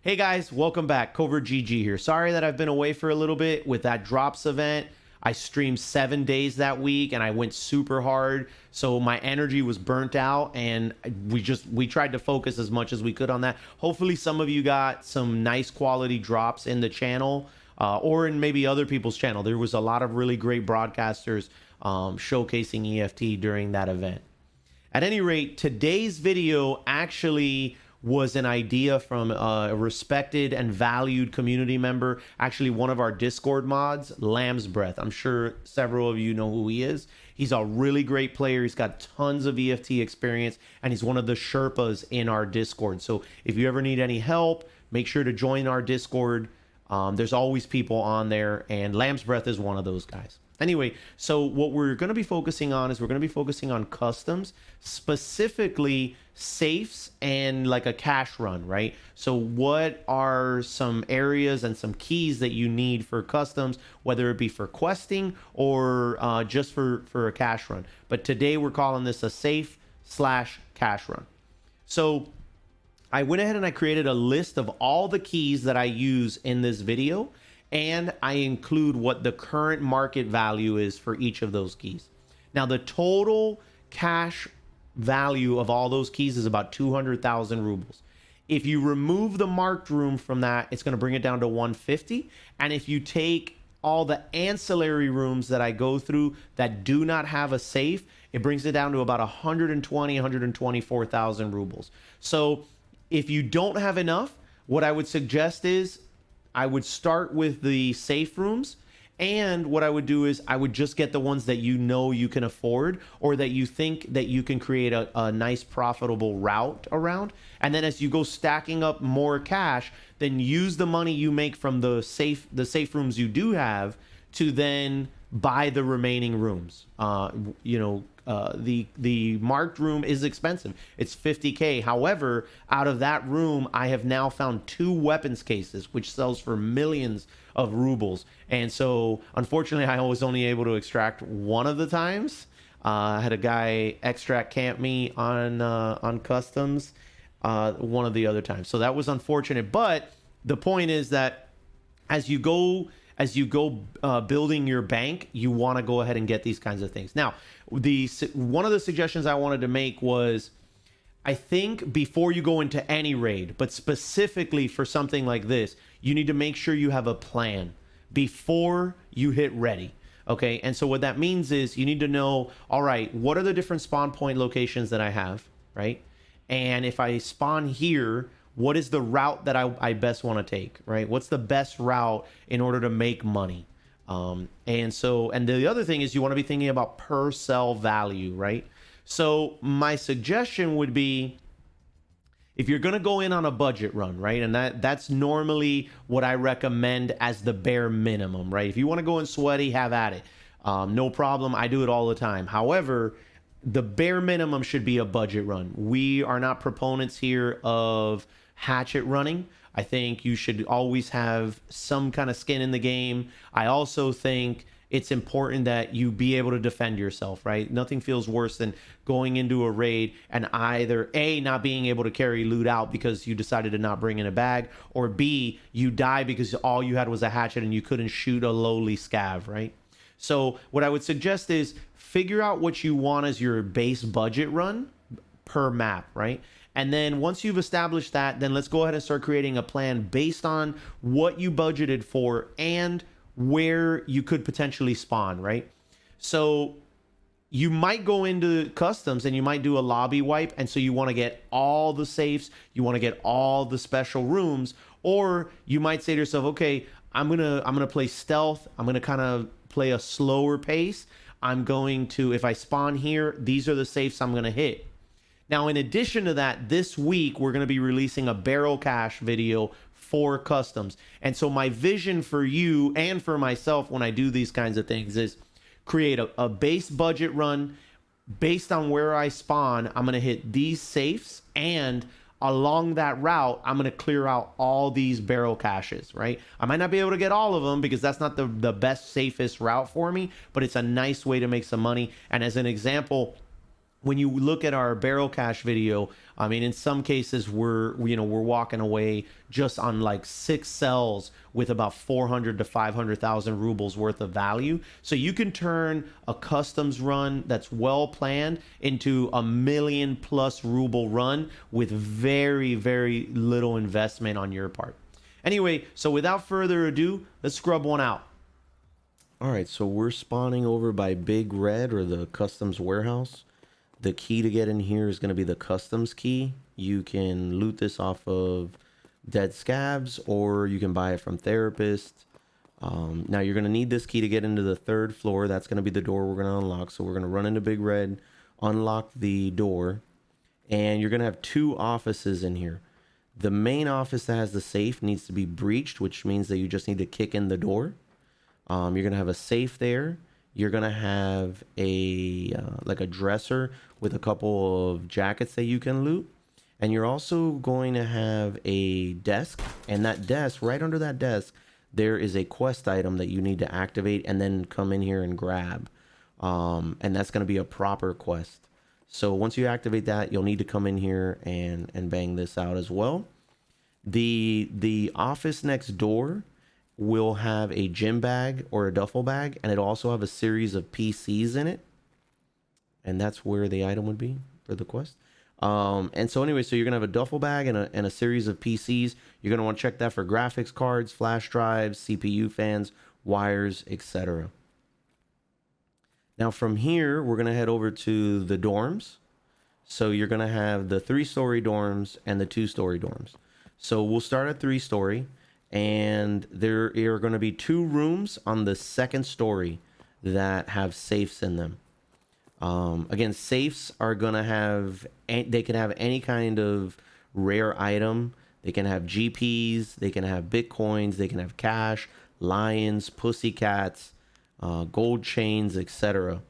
Hey guys, welcome back. Covert GG here. Sorry that I've been away for a little bit with that drops event. I streamed 7 days that week and I went super hard. So my energy was burnt out and we tried to focus as much as we could on that. Hopefully some of you got some nice quality drops in the channel or in maybe other people's channel. There was a lot of really great broadcasters showcasing EFT during that event. At any rate, today's video actually was an idea from a respected and valued community member, actually one of our Discord mods, Lamb's Breath. I'm sure several of you know who he is. He's a really great player. He's got tons of EFT experience, and he's one of the Sherpas in our Discord. So if you ever need any help, make sure to join our Discord. There's always people on there, and Lamb's Breath is one of those guys. Anyway, so what we're going to be focusing on is we're going to be focusing on customs, specifically safes and like a cash run, right? So what are some areas and some keys that you need for customs, whether it be for questing or just for a cash run? But today we're calling this a safe/cash run. So I went ahead and I created a list of all the keys that I use in this video, and I include what the current market value is for each of those keys. Now, the total cash value of all those keys is about 200,000 rubles. If you remove the marked room from that, it's going to bring it down to 150. And if you take all the ancillary rooms that I go through that do not have a safe, it brings it down to about 124,000 rubles. So if you don't have enough, what I would suggest is I would start with the safe rooms, and what I would do is I would just get the ones that you know you can afford or that you think that you can create a nice profitable route around. And then as you go stacking up more cash, then use the money you make from the safe rooms you do have to then buy the remaining rooms. The marked room is expensive. It's 50K. However, out of that room, I have now found 2 weapons cases, which sells for millions of rubles. And so, unfortunately, I was only able to extract one of the times. I had a guy extract camp me on customs one of the other times. So that was unfortunate. But the point is that as you go building your bank, you want to go ahead and get these kinds of things. Now, one of the suggestions I wanted to make was, I think before you go into any raid, but specifically for something like this, you need to make sure you have a plan before you hit ready. Okay, and so what that means is you need to know, all right, what are the different spawn point locations that I have, right? And if I spawn here, what is the route that I best want to take, right? What's the best route in order to make money? And the other thing is you want to be thinking about per sell value, right? So my suggestion would be, if you're going to go in on a budget run, right? And that's normally what I recommend as the bare minimum, right? If you want to go in sweaty, have at it. No problem. I do it all the time. However, the bare minimum should be a budget run. We are not proponents here of hatchet running. I think you should always have some kind of skin in the game. I also think it's important that you be able to defend yourself, right? Nothing feels worse than going into a raid and either A, not being able to carry loot out because you decided to not bring in a bag, or B, you die because all you had was a hatchet and you couldn't shoot a lowly scav, right? So what I would suggest is figure out what you want as your base budget run per map, right? And then once you've established that, then let's go ahead and start creating a plan based on what you budgeted for and where you could potentially spawn, right? So you might go into customs and you might do a lobby wipe, and so you want to get all the safes, you want to get all the special rooms, or you might say to yourself, okay, I'm gonna play stealth, I'm gonna kind of play a slower pace. I'm going to, if I spawn here, these are the safes I'm gonna hit. Now, in addition to that, this week, we're going to be releasing a barrel cache video for customs. And so my vision for you and for myself when I do these kinds of things is create a base budget run based on where I spawn. I'm going to hit these safes, and along that route, I'm going to clear out all these barrel caches, right? I might not be able to get all of them because that's not the best, safest route for me, but it's a nice way to make some money. And as an example, when you look at our barrel cash video, I mean, in some cases we're walking away just on like 6 cells with about 400 to 500,000 rubles worth of value. So you can turn a customs run that's well planned into a million plus ruble run with very, very little investment on your part. Anyway, so without further ado, let's scrub one out. All right, so we're spawning over by Big Red, or the customs warehouse. The key to get in here is going to be the customs key. You can loot this off of dead scabs, or you can buy it from therapists. Now you're going to need this key to get into the 3rd floor. That's going to be the door we're going to unlock. So we're going to run into Big Red, unlock the door, and you're going to have 2 offices in here. The main office that has the safe needs to be breached, which means that you just need to kick in the door. You're going to have a safe there. You're going to have a like a dresser with a couple of jackets that you can loot. And you're also going to have a desk. And that desk, right under that desk, there is a quest item that you need to activate and then come in here and grab. And that's going to be a proper quest. So once you activate that, you'll need to come in here and bang this out as well. The office next door will have a gym bag or a duffel bag, and it'll also have a series of PCs in it, and that's where the item would be for the quest. And so anyway, so you're gonna have a duffel bag and a series of PCs. You're gonna want to check that for graphics cards, flash drives, CPU fans, wires, etc. Now from here, we're gonna head over to the dorms. So you're gonna have the 3-story dorms and the 2-story dorms. So we'll start at 3-story. And there are going to be 2 rooms on the 2nd story that have safes in them. Again, safes are going to have, they can have any kind of rare item. They can have GPs, they can have Bitcoins, they can have cash, lions, pussycats, gold chains, etc.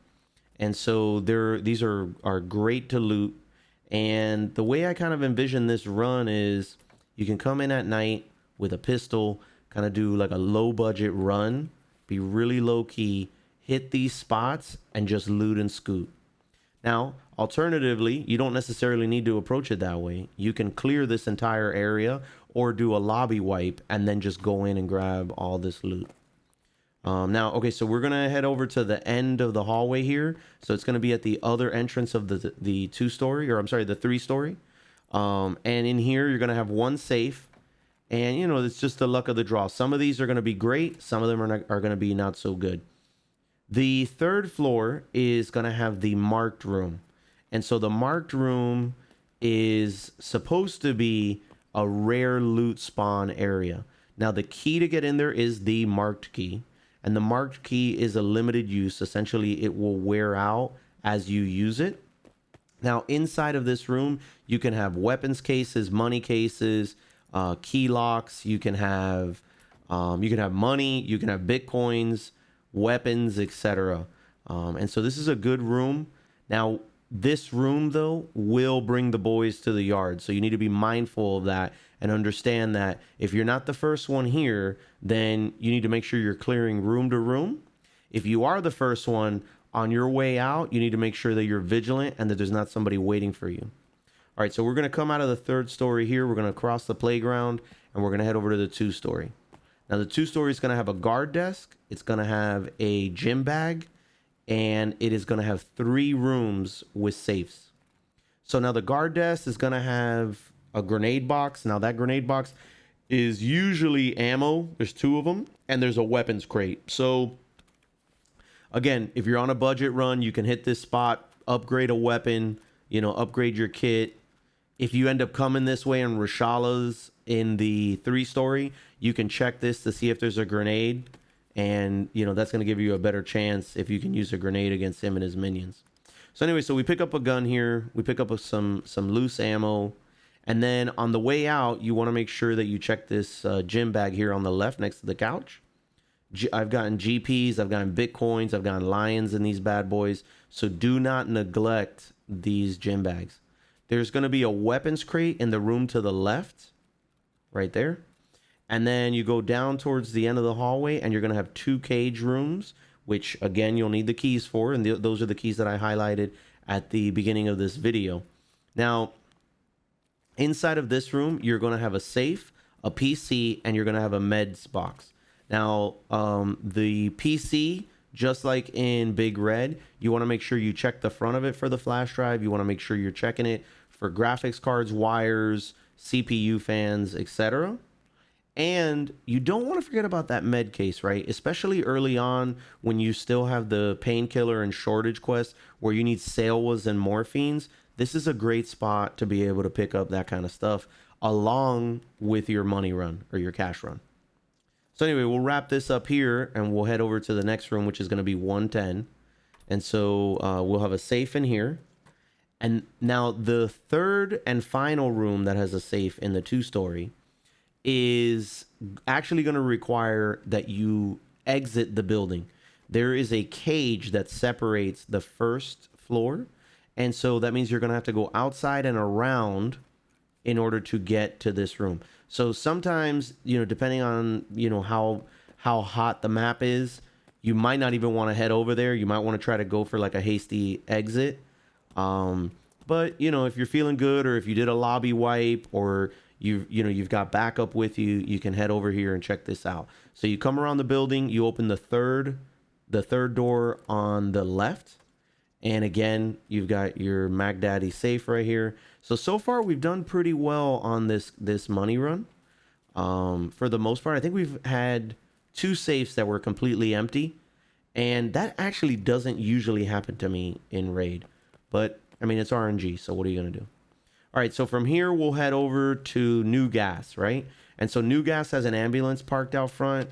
And so these are great to loot. And the way I kind of envision this run is you can come in at night with a pistol, kind of do like a low budget run, be really low key, hit these spots and just loot and scoot. Now, alternatively, you don't necessarily need to approach it that way. You can clear this entire area or do a lobby wipe and then just go in and grab all this loot. Now, okay, so we're going to head over to the end of the hallway here. So it's going to be at the other entrance of the 2-story, or I'm sorry, the 3-story. And in here, you're going to have 1 safe. And, you know, it's just the luck of the draw. Some of these are going to be great. Some of them are going to be not so good. The 3rd floor is going to have the marked room. And so the marked room is supposed to be a rare loot spawn area. Now, the key to get in there is the marked key. And the marked key is a limited use. Essentially, it will wear out as you use it. Now, inside of this room, you can have weapons cases, money cases, key locks. You can have money, you can have Bitcoins, weapons, etc. And so this is a good room. Now, this room, though, will bring the boys to the yard. So you need to be mindful of that and understand that if you're not the first one here, then you need to make sure you're clearing room to room. If you are the first one, on your way out, you need to make sure that you're vigilant and that there's not somebody waiting for you. All right, so we're going to come out of the 3rd story here. We're going to cross the playground, and we're going to head over to the 2-story. Now, the 2-story is going to have a guard desk. It's going to have a gym bag, and it is going to have 3 rooms with safes. So now the guard desk is going to have a grenade box. Now, that grenade box is usually ammo. There's 2 of them, and there's a weapons crate. So, again, if you're on a budget run, you can hit this spot, upgrade a weapon, upgrade your kit. If you end up coming this way in Rashala's in the 3-story, you can check this to see if there's a grenade. And, that's going to give you a better chance if you can use a grenade against him and his minions. So anyway, so we pick up a gun here. We pick up some loose ammo. And then on the way out, you want to make sure that you check this gym bag here on the left next to the couch. I've gotten GPs, I've gotten Bitcoins, I've gotten lions in these bad boys. So do not neglect these gym bags. There's going to be a weapons crate in the room to the left, right there. And then you go down towards the end of the hallway, and you're going to have 2 cage rooms, which, again, you'll need the keys for. And those are the keys that I highlighted at the beginning of this video. Now, inside of this room, you're going to have a safe, a PC, and you're going to have a meds box. Now, the PC, just like in Big Red, you want to make sure you check the front of it for the flash drive. You want to make sure you're checking it for graphics cards, wires, CPU fans, etc. And you don't want to forget about that med case, right? Especially early on when you still have the painkiller and shortage quest where you need Salwas and morphines. This is a great spot to be able to pick up that kind of stuff along with your money run or your cash run. So anyway, we'll wrap this up here and we'll head over to the next room, which is going to be 110. And so we'll have a safe in here. And now the third and final room that has a safe in the 2-story is actually going to require that you exit the building. There is a cage that separates the first floor. And so that means you're going to have to go outside and around in order to get to this room. So sometimes, depending on, how hot the map is, you might not even want to head over there. You might want to try to go for like a hasty exit. But, if you're feeling good, or if you did a lobby wipe, or you've got backup with you, you can head over here and check this out. So you come around the building, you open the third door on the left. And again, you've got your Mac Daddy safe right here. So far we've done pretty well on this money run. For the most part, I think we've had 2 safes that were completely empty. And that actually doesn't usually happen to me in Raid. But, I mean, it's RNG, so what are you going to do? All right, so from here, we'll head over to New Gas, right? And so New Gas has an ambulance parked out front.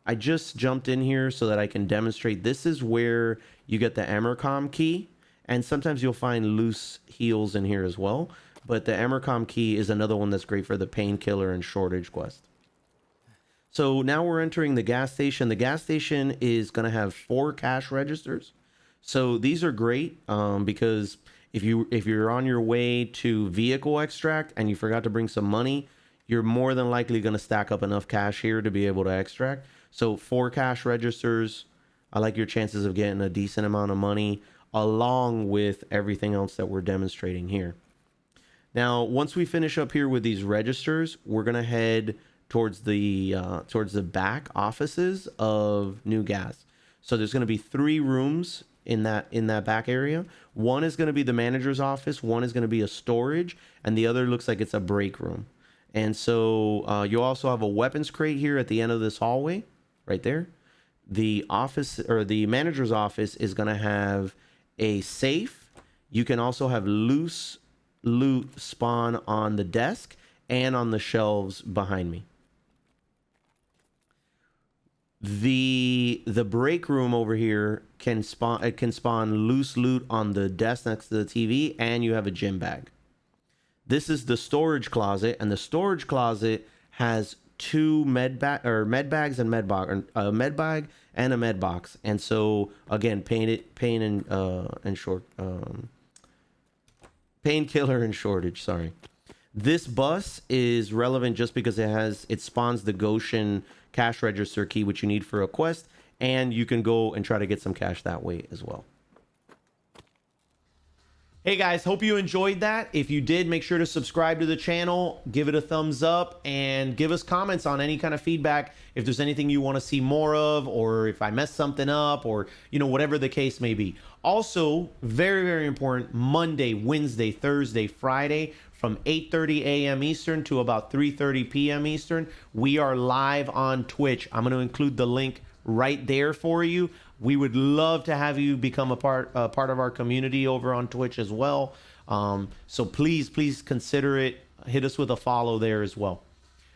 I just jumped in here so that I can demonstrate. This is where you get the Emercom key. And sometimes you'll find loose heals in here as well. But the Emercom key is another one that's great for the painkiller and shortage quest. So now we're entering the gas station. The gas station is going to have 4 cash registers. So these are great because if you're on your way to vehicle extract and you forgot to bring some money, you're more than likely going to stack up enough cash here to be able to extract. So 4 cash registers, I like your chances of getting a decent amount of money along with everything else that we're demonstrating here. Now, once we finish up here with these registers, we're going to head towards the back offices of New Gas. So there's going to be 3 rooms in that back area. One is going to be the manager's office, one is going to be a storage, and the other looks like it's a break room. And so you'll also have a weapons crate here at the end of this hallway, right there. The office, or the manager's office, is going to have a safe. You can also have loose loot spawn on the desk and on the shelves behind me. The break room over here can spawn loose loot on the desk next to the TV, and you have a gym bag. This is the storage closet, and the storage closet has 2 med bags and med bag and a med box. And so again, painkiller and shortage. Sorry. This bus is relevant just because it spawns the Goshen cash register key, which you need for a quest, and you can go and try to get some cash that way as well. Hey guys, hope you enjoyed that. If you did, make sure to subscribe to the channel, give it a thumbs up, and give us comments on any kind of feedback. If there's anything you want to see more of, or if I messed something up, or whatever the case may be. Also, very, very important, Monday, Wednesday, Thursday, Friday, from 8:30 a.m. Eastern to about 3:30 p.m. Eastern, we are live on Twitch. I'm going to include the link right there for you. We would love to have you become a part of our community over on Twitch as well. So please consider it. Hit us with a follow there as well.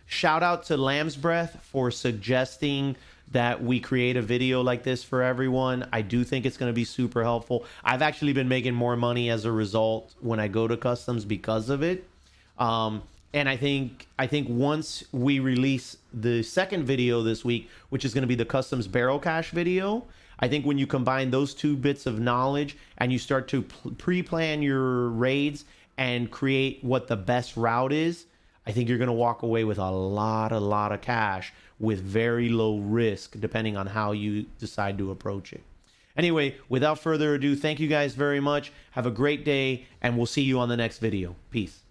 Shout out to Lamb's Breath for suggesting that we create a video like this for everyone. I do think it's going to be super helpful. I've actually been making more money as a result when I go to customs because of it. And I think once we release the second video this week, which is going to be the customs barrel cache video, I think when you combine those 2 bits of knowledge and you start to pre-plan your raids and create what the best route is, I think you're going to walk away with a lot of cash with very low risk, depending on how you decide to approach it. Anyway, without further ado, thank you guys very much. Have a great day, and we'll see you on the next video. Peace.